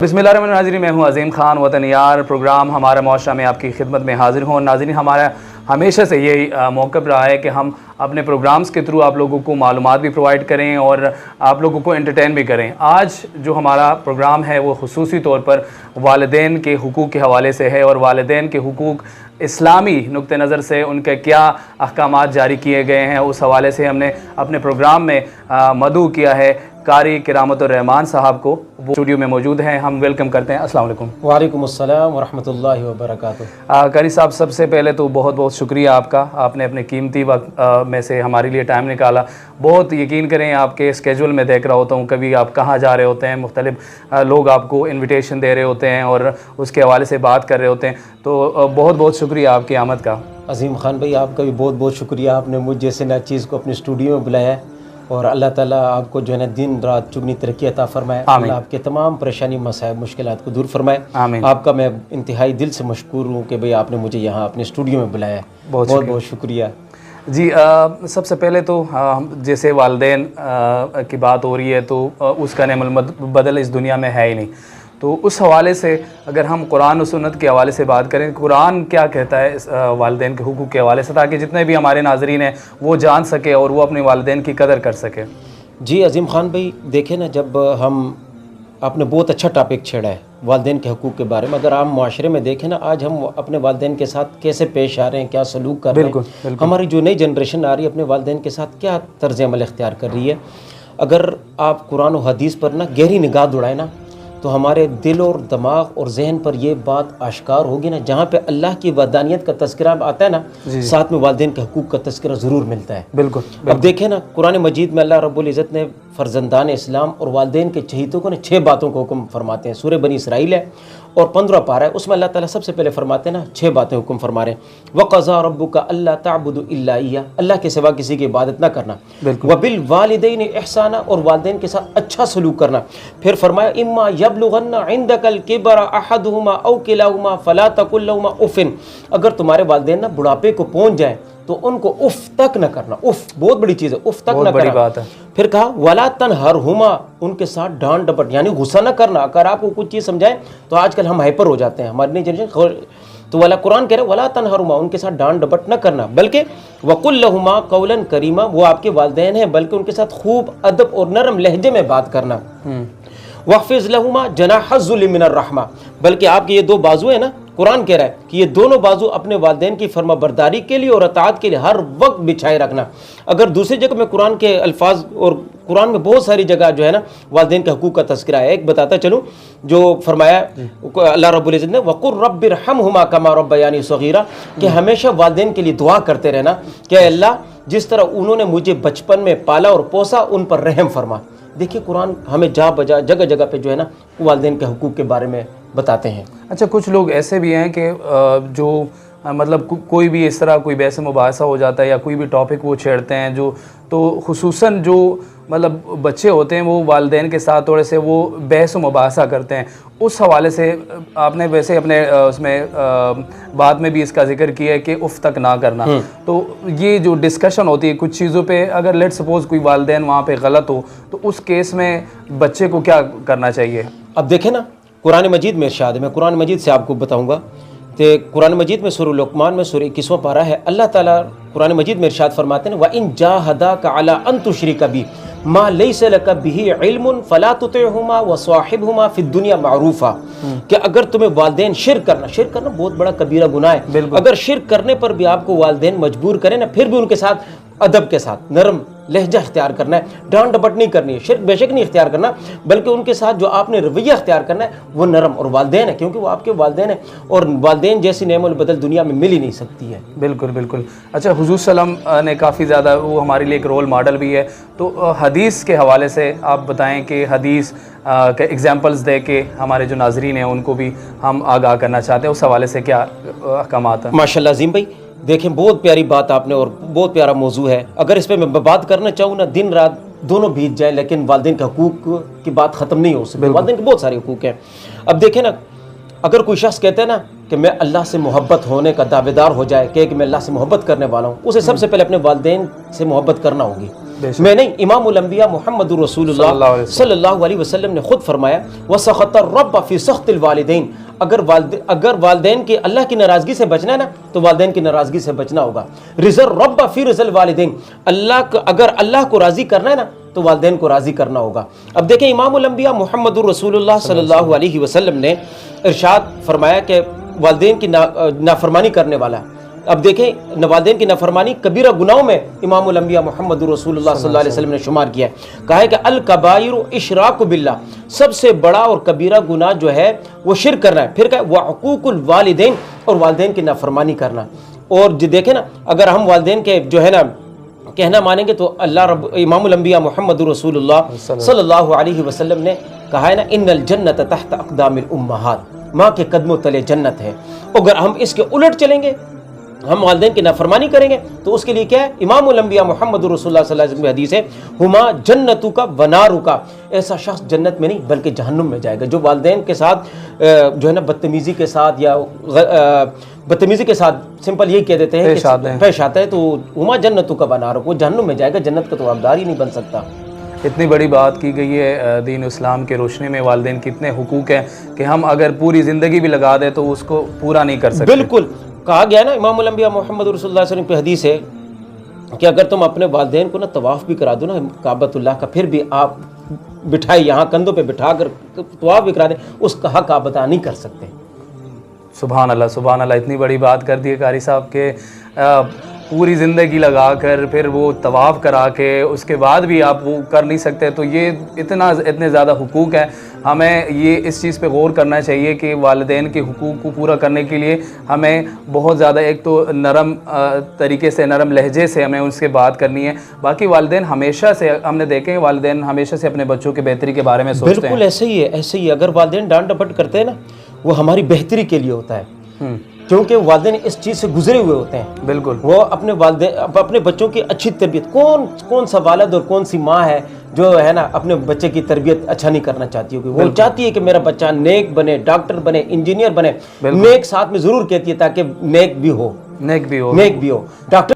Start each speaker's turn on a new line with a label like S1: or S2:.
S1: بسم اللہ الرحمن الرحیم. میں ہوں عظیم خان وطن یار. پروگرام ہمارا معاشرہ میں آپ کی خدمت میں حاضر ہوں. ناظرین, ہمارا ہمیشہ سے یہی موقف رہا ہے کہ ہم اپنے پروگرامز کے تھرو آپ لوگوں کو معلومات بھی پرووائڈ کریں اور آپ لوگوں کو انٹرٹین بھی کریں. آج جو ہمارا پروگرام ہے وہ خصوصی طور پر والدین کے حقوق کے حوالے سے ہے, اور والدین کے حقوق اسلامی نقطہ نظر سے ان کے کیا احکامات جاری کیے گئے ہیں, اس حوالے سے ہم نے اپنے پروگرام میں مدعو کیا ہے قاری کرامت الرحمان صاحب کو. وہ اسٹوڈیو میں موجود ہیں, ہم ویلکم کرتے ہیں. السلام علیکم.
S2: وعلیکم السلام ورحمۃ اللہ وبرکاتہ.
S1: قاری صاحب, سب سے پہلے تو بہت بہت شکریہ آپ کا, آپ نے اپنے قیمتی وقت میں سے ہمارے لیے ٹائم نکالا. بہت یقین کریں, آپ کے اسکیجول میں دیکھ رہا ہوتا ہوں, کبھی آپ کہاں جا رہے ہوتے ہیں, مختلف لوگ آپ کو انویٹیشن دے رہے ہوتے ہیں اور اس کے حوالے سے بات کر رہے ہوتے ہیں. تو بہت بہت شکریہ آپ کی آمد کا.
S2: عظیم خان بھائی, آپ کا بھی بہت بہت شکریہ, آپ نے مجھ جیسے نہ چیز کو اپنے اسٹوڈیو میں بلایا ہے, اور اللہ تعالیٰ آپ کو جو ہے نا دن رات چگنی ترقی عطا فرمائے. اللہ آپ کے تمام پریشانی مسائل مشکلات کو دور فرمائے. آپ کا میں انتہائی دل سے مشکور ہوں کہ بھئی آپ نے مجھے یہاں اپنے اسٹوڈیو میں بلایا ہے. بہت بہت شکریہ.
S1: جی, سب سے پہلے تو جیسے والدین کی بات ہو رہی ہے تو اس کا نعم البدل اس دنیا میں ہے ہی نہیں. تو اس حوالے سے اگر ہم قرآن و سنت کے حوالے سے بات کریں, قرآن کیا کہتا ہے والدین کے حقوق کے حوالے سے, تاکہ جتنے بھی ہمارے ناظرین ہیں وہ جان سکے اور وہ اپنے والدین کی قدر کر سکے.
S2: جی عظیم خان بھائی, دیکھیں نا, جب آپ نے بہت اچھا ٹاپک چھیڑا ہے والدین کے حقوق کے بارے میں. اگر عام معاشرے میں دیکھیں نا, آج ہم اپنے والدین کے ساتھ کیسے پیش آ رہے ہیں, کیا سلوک کر رہے ہیں, ہماری جو نئی جنریشن آ رہی ہے اپنے والدین کے ساتھ کیا طرز عمل اختیار کر رہی ہے. اگر آپ قرآن و حدیث پر نا گہری نگاہ دوڑائیں نا, تو ہمارے دل اور دماغ اور ذہن پر یہ بات آشکار ہوگی نا, جہاں پہ اللہ کی وحدانیت کا تذکرہ آتا ہے نا, ساتھ میں والدین کے حقوق کا تذکرہ ضرور ملتا ہے. بالکل. اب دیکھیں نا, قرآن مجید میں اللہ رب العزت نے فرزندان اسلام اور والدین کے چہیتوں کو 6 باتوں کو حکم فرماتے ہیں. سورہ بنی اسرائیل ہے اور 15 پارہ ہے, اس میں اللہ تعالیٰ سب سے پہلے فرماتے ہیں نا 6 باتیں حکم فرما رہے ہیں. وَقَضَىٰ رَبُّكَ أَلَّا تَعْبُدُوا إِلَّا إِيَّاهُ, اللہ کے سوا کسی کی عبادت نہ کرنا. وَبِالْوَالِدَيْنِ إِحْسَانًا, اور والدین کے ساتھ اچھا سلوک کرنا. پھر فرمایا إِمَّا يَبْلُغَنَّ عِندَكَ الْكِبَرَ أَحَدُهُمَا أَوْ كِلَاهُمَا فَلَا تَقُل لَّهُمَا أُفٍّ, اگر تمہارے والدین نا بڑھاپے کو پہنچ جائیں تو ان کو اف تک نہ کرنا. اف بہت بڑی چیز ہے, اف تک نہ کرنا. بات ہے. پھر کہا وَلَا تَنْهَرْهُمَا, ان کے ساتھ ڈانٹ ڈپٹ یعنی غصہ نہ کرنا. اگر آپ کو کچھ چیز سمجھائیں تو آج کل ہم ہائپر ہو جاتے ہیں, ہماری نئی جنریشن, تو والا قرآن کہہ رہے وَلَا تَنْهَرْهُمَا, ان کے ساتھ ڈانٹ ڈپٹ نہ کرنا, بلکہ وَقُلْ لَهُمَا قَوْلًا كَرِيمًا, وہ آپ کے والدین ہیں بلکہ ان کے ساتھ خوب ادب اور نرم لہجے میں بات کرنا. وَاخْفِضْ لَهُمَا جَنَاحَ الذُّلِّ مِنَ الرَّحْمَةِ, بلکہ آپ کے یہ 2 بازو ہیں نا, قرآن کہہ رہا ہے کہ یہ دونوں بازو اپنے والدین کی فرما برداری کے لیے اور اطاعت کے لیے ہر وقت بچھائے رکھنا. اگر دوسری جگہ میں قرآن کے الفاظ, اور قرآن میں بہت ساری جگہ جو ہے نا والدین کے حقوق کا تذکرہ ہے, ایک بتاتا چلوں جو فرمایا اللہ رب العزت نے وَقُلْ رَبِّ ارْحَمْهُمَا كَمَا رَبَّيَانِي صَغِيرًا, کہ ہمیشہ والدین کے لیے دعا کرتے رہنا کہ اے اللہ جس طرح انہوں نے مجھے بچپن میں پالا اور پوسا, ان پر رحم فرما. دیکھیے قرآن ہمیں جا بجا جگہ جگہ پہ جو ہے نا والدین کے حقوق کے بارے میں بتاتے ہیں.
S1: اچھا, کچھ لوگ ایسے بھی ہیں کہ جو مطلب کوئی بھی اس طرح کوئی بحث مباحثہ ہو جاتا ہے یا کوئی بھی ٹاپک وہ چھیڑتے ہیں, جو تو خصوصاً جو مطلب بچے ہوتے ہیں وہ والدین کے ساتھ تھوڑے سے وہ بحث و مباحثہ کرتے ہیں. اس حوالے سے آپ نے ویسے اپنے اس میں بات میں بھی اس کا ذکر کیا ہے کہ اف تک نہ کرنا. تو یہ جو ڈسکشن ہوتی ہے کچھ چیزوں پہ, اگر لیٹ سپوز کوئی والدین وہاں پہ غلط ہو تو اس کیس میں بچے کو کیا کرنا چاہیے؟
S2: اب دیکھیں نا, قرآن مجید میں ارشاد ہے, میں قرآن مجید سے آپ کو بتاؤں گا کہ قرآن مجید میں سورہ لقمان میں سورہ 21واں پارہ ہے, اللہ تعالیٰ قرآن مجید میں ارشاد فرماتے ہیں وَإِن جَاهَدَاكَ عَلَىٰ أَن تُشْرِكَ بِي مَا لَيْسَ لَكَ بِهِ عِلْمٌ فَلَا تُطِعْهُمَا وَصَاحِبْهُمَا فِي الدُّنْيَا مَعْرُوفًا, کہ اگر تمہیں والدین شرک کرنا بہت بڑا کبیرہ گناہ ہے. اگر شرک کرنے پر بھی آپ کو والدین مجبور کریں نا, پھر بھی ان کے ساتھ ادب کے ساتھ نرم لہجہ اختیار کرنا ہے, ڈانٹ ڈپٹ نہیں کرنی ہے, شرک بے شک نہیں اختیار کرنا, بلکہ ان کے ساتھ جو آپ نے رویہ اختیار کرنا ہے وہ نرم, اور والدین ہیں کیونکہ وہ آپ کے والدین ہیں, اور والدین جیسی نعم البدل دنیا میں مل ہی نہیں سکتی ہے.
S1: بالکل بالکل. اچھا, حضور صلی اللہ علیہ وسلم نے کافی زیادہ وہ ہمارے لیے ایک رول ماڈل بھی ہے, تو حدیث کے حوالے سے آپ بتائیں کہ حدیث کے ایگزامپلز دے کے ہمارے جو ناظرین ہیں ان کو بھی ہم آگاہ کرنا چاہتے ہیں, اس حوالے سے کیا احکامات ہیں؟
S2: ماشاء اللہ عظیم بھائی, دیکھیں بہت پیاری بات آپ نے, اور بہت پیارا موضوع ہے. اگر اس پہ میں بات کرنا چاہوں نا دن رات دونوں بیت جائیں, لیکن والدین کے حقوق کی بات ختم نہیں ہو سکتی. والدین کے بہت سارے حقوق ہیں. اب دیکھیں نا, اگر کوئی شخص کہتا ہے نا کہ میں اللہ سے محبت ہونے کا دعوے دار ہو جائے, کہ میں اللہ سے محبت کرنے والا ہوں, اسے سب سے پہلے اپنے والدین سے محبت کرنا ہوگی. میں نہیں, امام الانبیاء محمد رسول اللہ صلی اللہ علیہ وسلم نے خود فرمایا وَسَخَطَ الرَّبَّ فِي سَخْطِ الْوَالِدَيْن, اگر والدین کی اللہ کی ناراضگی سے بچنا ہے نا تو والدین کی ناراضگی سے بچنا ہوگا. رضا الرب فی رضا الوالدین, اگر اللہ کو راضی کرنا ہے نا تو والدین کو راضی کرنا ہوگا. اب دیکھیں امام الانبیاء محمد رسول اللہ صلی اللہ علیہ وسلم نے ارشاد فرمایا کہ والدین کی نافرمانی کرنے والا, اب دیکھیں والدین کی نافرمانی کبیرہ گناہوں میں امام الانبیاء محمد رسول اللہ صلی اللہ علیہ وسلم نے شمار کیا ہے. کہا ہے کہ الکبائر اشراک باللہ, سب سے بڑا اور کبیرہ گناہ جو ہے وہ شرک کرنا ہے. پھر کہا وعقوق الوالدین, اور والدین کی نافرمانی کرنا. اور جو دیکھیں نا اگر ہم والدین کے جو ہے نا کہنا مانیں گے تو اللہ رب امام الانبیاء محمد رسول اللہ صلی اللہ علیہ وسلم نے کہا ہے نا ان الجنت تحت اقدام الامہات, ماں کے قدموں تلے جنت ہے. اگر ہم اس کے الٹ چلیں گے, ہم والدین کی نافرمانی کریں گے تو اس کے لیے کیا ہے, امام الانبیاء محمد رسول اللہ صلی اللہ علیہ وسلم کی حدیث ہے ہما جنتک و نارک, ایسا شخص جنت میں نہیں بلکہ جہنم میں جائے گا جو والدین کے ساتھ جو ہے نا بدتمیزی کے ساتھ یا بدتمیزی کے ساتھ سمپل یہی کہہ دیتے ہیں پیش آتا ہے, تو ہما جنتک و نارک, وہ جہنم میں جائے گا, جنت کا تو حقدار ہی نہیں بن سکتا.
S1: اتنی بڑی بات کی گئی ہے دین اسلام کے روشنی میں والدین کے اتنے حقوق ہیں کہ ہم اگر پوری زندگی بھی لگا دیں تو اس کو پورا نہیں کر سکتے.
S2: بالکل کہا گیا نا امام الانبیاء محمد رسول اللہ صلی اللہ علیہ وسلم کی حدیث ہے کہ اگر تم اپنے والدین کو نا طواف بھی کرا دو نا کعبۃ اللہ کا, پھر بھی آپ بٹھائے یہاں کندھوں پہ بٹھا کر طواف بھی کرا دیں, اس کا حق آپ ادا نہیں کر سکتے.
S1: سبحان اللہ سبحان اللہ, اتنی بڑی بات کر دی ہے قاری صاحب کہ پوری زندگی لگا کر پھر وہ طواف کرا کے اس کے بعد بھی آپ وہ کر نہیں سکتے. تو یہ اتنے زیادہ حقوق ہیں, ہمیں یہ اس چیز پہ غور کرنا چاہیے کہ والدین کے حقوق کو پورا کرنے کے لیے ہمیں بہت زیادہ ایک تو نرم طریقے سے نرم لہجے سے ہمیں اس کے بات کرنی ہے. باقی والدین ہمیشہ سے ہم نے دیکھے ہیں والدین ہمیشہ سے اپنے بچوں کے بہتری کے بارے میں سوچتے ہیں.
S2: بالکل ایسے ہی ہے, ایسے ہی. اگر والدین ڈانٹ ڈپٹ کرتے ہیں نا وہ ہماری بہتری کے لیے ہوتا ہے, کیونکہ والدین اس چیز سے گزرے ہوئے ہوتے ہیں.
S1: بالکل,
S2: وہ اپنے والدین اپنے بچوں کی اچھی تربیت, کون سا والد اور کون سی ماں ہے جو ہے نا اپنے بچے کی تربیت اچھا نہیں کرنا چاہتی ہوگی. وہ چاہتی ہے کہ میرا بچہ نیک بنے, ڈاکٹر بنے, انجینئر بنے. نیک ساتھ میں ضرور کہتی ہے تاکہ نیک بھی ہو. ڈاکٹر